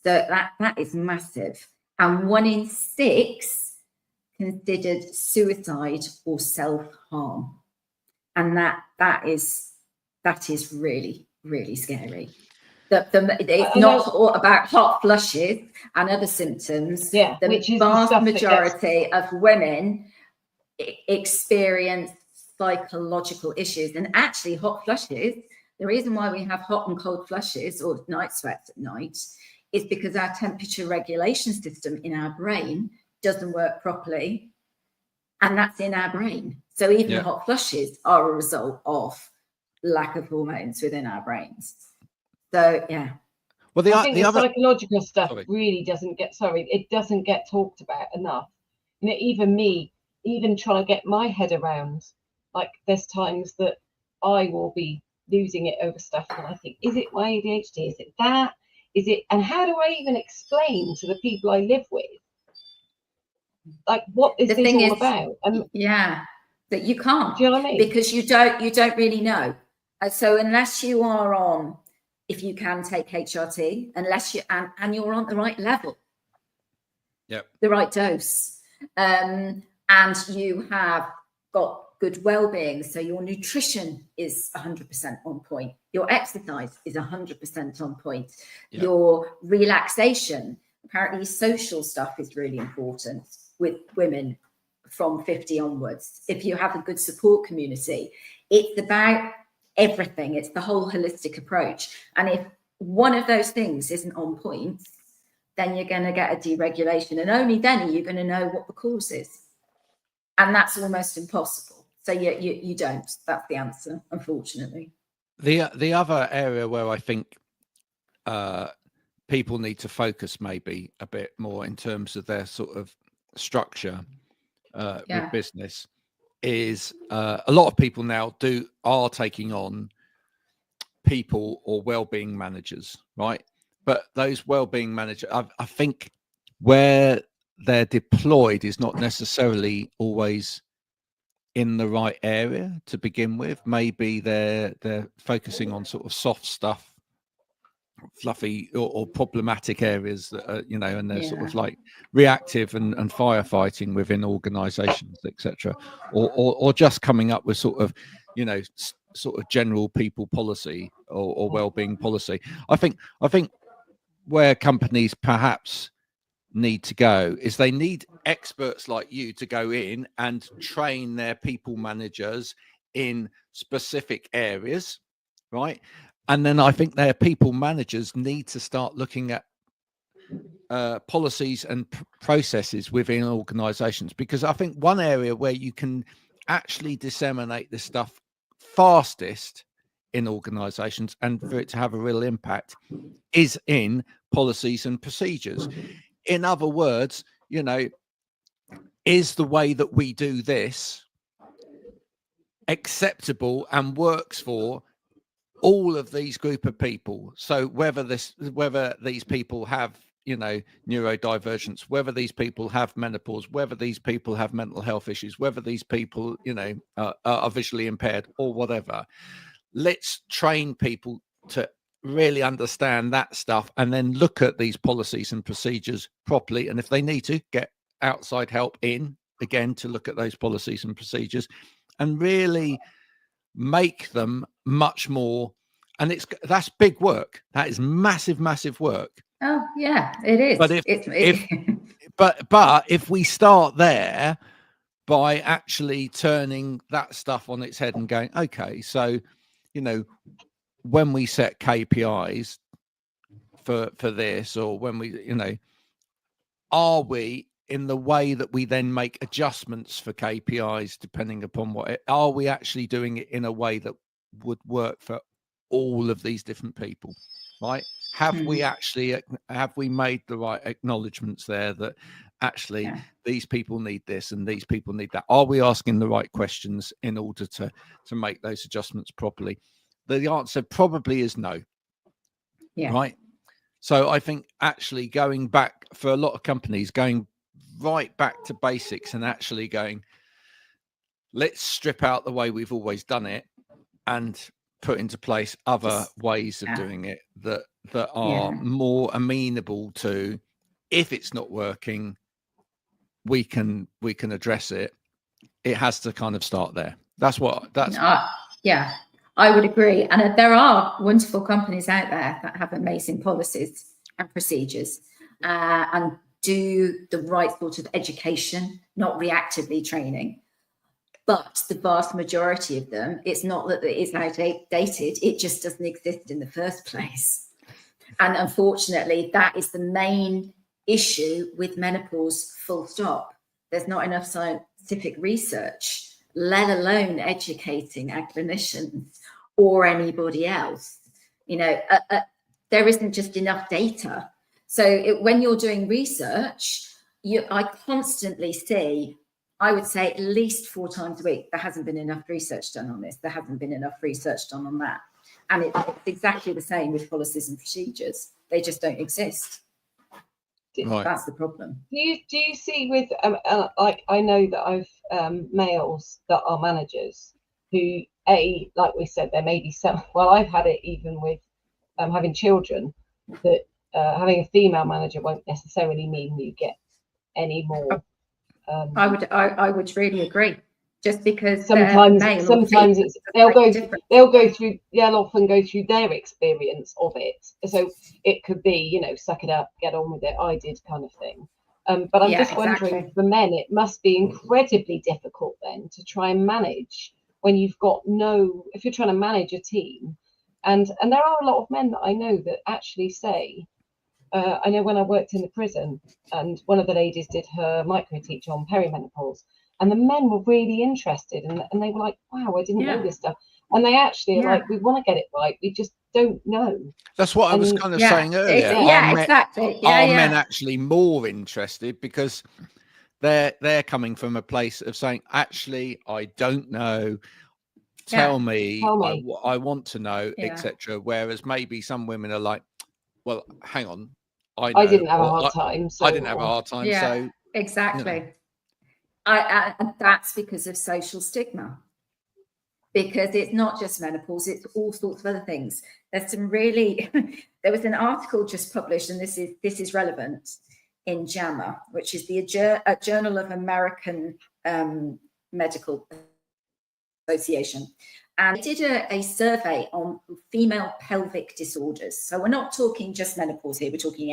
So that is massive. And 1 in 6 considered suicide or self-harm. And that is really, really scary. It's not all about hot flushes and other symptoms. The vast majority of women experience psychological issues. And actually, hot flushes, the reason why we have hot and cold flushes or night sweats at night is because our temperature regulation system in our brain doesn't work properly. And that's in our brain. So even the hot flushes are a result of lack of hormones within our brains. So, Well, I think the psychological stuff really doesn't get talked about enough. You know, even me, trying to get my head around, like there's times that I will be losing it over stuff. And I think, is it my ADHD? Is it that? Is it? And how do I even explain to the people I live with like, what is The this thing all is, about? And yeah, that you can't, do you know what I mean? because you don't really know. So unless you are on, if you can take HRT, unless you and you're on the right level, the right dose, and you have got good well-being, so your nutrition is 100% on point, your exercise is 100% on point, your relaxation, apparently social stuff is really important with women from 50 onwards. If you have a good support community, it's about everything, it's the whole holistic approach. And if one of those things isn't on point, then you're going to get a deregulation, and only then are you going to know what the cause is, and that's almost impossible. So you don't. That's the answer, unfortunately. The other area where I think people need to focus maybe a bit more in terms of their sort of structure with business is a lot of people now are taking on people or well-being managers, right? But those well-being managers, I think where they're deployed is not necessarily always in the right area to begin with. Maybe they're focusing on sort of soft stuff, fluffy or problematic areas that are, and they're sort of like reactive and firefighting within organizations, etc., or just coming up with sort of sort of general people policy or well-being policy. I think where companies perhaps need to go is they need experts like you to go in and train their people managers in specific areas, right? And then I think their people managers need to start looking at policies and processes within organizations, because I think one area where you can actually disseminate this stuff fastest in organizations and for it to have a real impact is in policies and procedures. In other words, is the way that we do this acceptable and works for all of these group of people? So whether these people have neurodivergence, whether these people have menopause, whether these people have mental health issues, whether these people are visually impaired or whatever, let's train people to really understand that stuff and then look at these policies and procedures properly, and if they need to, get outside help in again to look at those policies and procedures and really make them much more. And that's big work. That is massive work. Oh yeah, it is. But if we start there by actually turning that stuff on its head and going, okay, so when we set KPIs for this, or when we are we, in the way that we then make adjustments for KPIs depending upon are we actually doing it in a way that would work for all of these different people, right? Have we made the right acknowledgements there that actually these people need this and these people need that? Are we asking the right questions in order to make those adjustments properly? The answer probably is no. Right. So I think actually going back, for a lot of companies, going right back to basics and actually going, let's strip out the way we've always done it and put into place other ways of doing it that are more amenable to, if it's not working, we can address it. It has to kind of start there. I would agree. And there are wonderful companies out there that have amazing policies and procedures and do the right sort of education, not reactively training. But the vast majority of them, it's not that it's outdated, it just doesn't exist in the first place. And unfortunately, that is the main issue with menopause, full stop. There's not enough scientific research, let alone educating our clinicians or anybody else. There isn't just enough data. So when you're doing research, I constantly see, I would say at least 4 times a week, there hasn't been enough research done on this, there hasn't been enough research done on that. And it's exactly the same with policies and procedures. They just don't exist. Right. That's the problem. Do you see with like, I know that I've males that are managers who, like we said, there may be some. Well, I've had it even with having children, that having a female manager won't necessarily mean you get any more. I would really agree. Just because sometimes it's they'll often go through their experience of it, so it could be, you know, suck it up, get on with it, I did kind of thing. But I'm just wondering, for men it must be incredibly difficult then to try and manage when you've got if you're trying to manage a team, and there are a lot of men that I know that actually say, I know when I worked in the prison, and one of the ladies did her micro teach on perimenopause, and the men were really interested, and they were like, wow, I didn't know this stuff. And they actually are like, we want to get it right, we just don't know. That's what I was kind of saying earlier. Exactly. Are men actually more interested because they're coming from a place of saying, actually, I don't know, tell me. I want to know, etc. Whereas maybe some women are like, well, hang on, I didn't have a hard time. I didn't have a hard time. So exactly. You know. And that's because of social stigma, because it's not just menopause, it's all sorts of other things. There's some really there was an article just published, and this is relevant, in JAMA, which is the Journal of American Medical Association, and they did a survey on female pelvic disorders. So we're not talking just menopause here, we're talking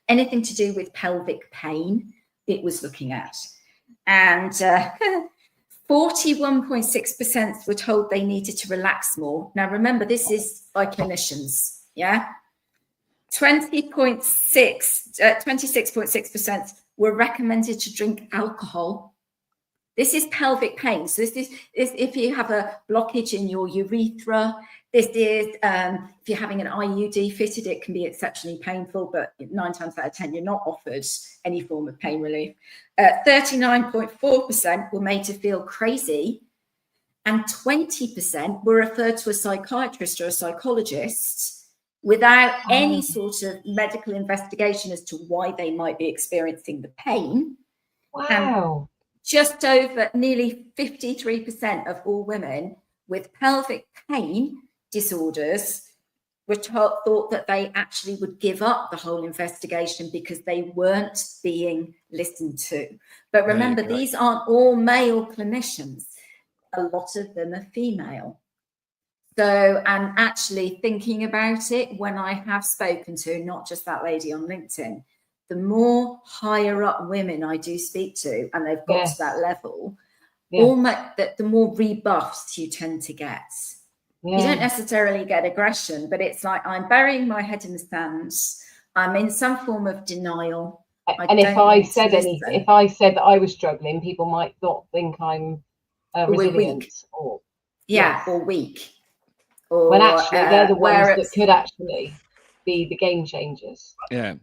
anything to do with pelvic pain it was looking at. And 41.6% were told they needed to relax more. Now, remember, this is by clinicians, 26.6% were recommended to drink alcohol. This is pelvic pain. So this is if you have a blockage in your urethra. This is if you're having an IUD fitted, it can be exceptionally painful, but 9 times out of 10, you're not offered any form of pain relief. 39.4% were made to feel crazy, and 20% were referred to a psychiatrist or a psychologist without any sort of medical investigation as to why they might be experiencing the pain. Wow. And just over nearly 53% of all women with pelvic pain disorders were thought that they actually would give up the whole investigation because they weren't being listened to. But remember, these aren't all male clinicians. A lot of them are female. So, and actually thinking about it, when I have spoken to not just that lady on LinkedIn, the more higher up women I do speak to, and they've got to that level, the more rebuffs you tend to get. You don't necessarily get aggression, but it's like, I'm burying my head in the sand. I'm in some form of denial. And if I said that I was struggling, people might not think I'm resilient or weak. When actually they're the ones that could actually be the game changers. Yeah.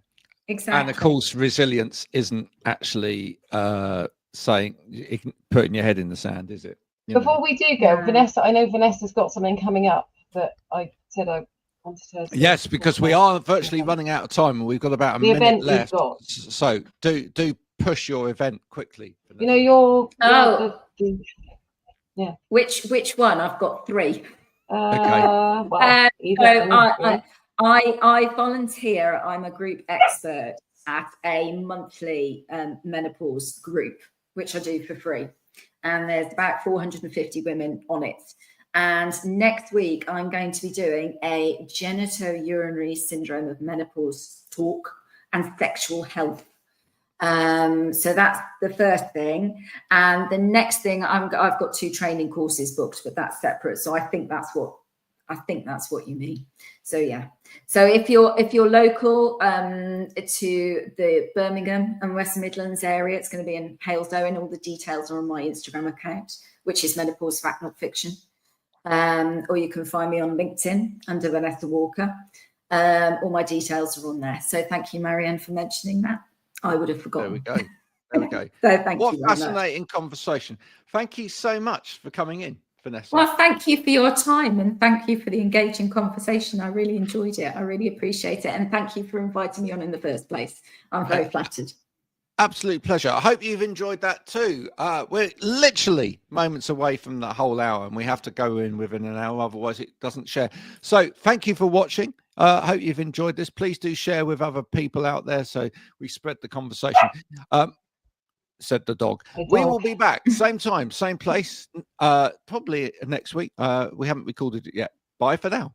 Exactly. And of course, resilience isn't actually saying putting your head in the sand, is it? Before we do go, Vanessa, I know Vanessa's got something coming up that I said I wanted to. Yes, because we are virtually running out of time, and we've got about a minute left. So do push your event quickly. Vanessa. You know, Which one? I've got 3. Well, I volunteer. I'm a group expert at a monthly menopause group, which I do for free. And there's about 450 women on it. And next week, I'm going to be doing a genitourinary syndrome of menopause talk and sexual health. So that's the first thing. And the next thing, I've got 2 training courses booked, but that's separate. So I think that's what you mean. So so if you're local to the Birmingham and West Midlands area, it's going to be in Halesowen. All the details are on my Instagram account, which is Menopause Fact Not Fiction. Or you can find me on LinkedIn under Vanessa Walker. All my details are on there. So thank you, Marianne, for mentioning that. I would have forgotten. There we go. So thank you. What fascinating conversation. Thank you so much for coming in. Vanessa? Well, thank you for your time and thank you for the engaging conversation. I really enjoyed it. I really appreciate it. And thank you for inviting me on in the first place. I'm very flattered. Absolute pleasure. I hope you've enjoyed that too. We're literally moments away from the whole hour and we have to go in within an hour, otherwise it doesn't share. So thank you for watching. I hope you've enjoyed this. Please do share with other people out there so we spread the conversation. Said the dog. We will be back same time, same place, probably next week. We haven't recorded it yet. Bye for now.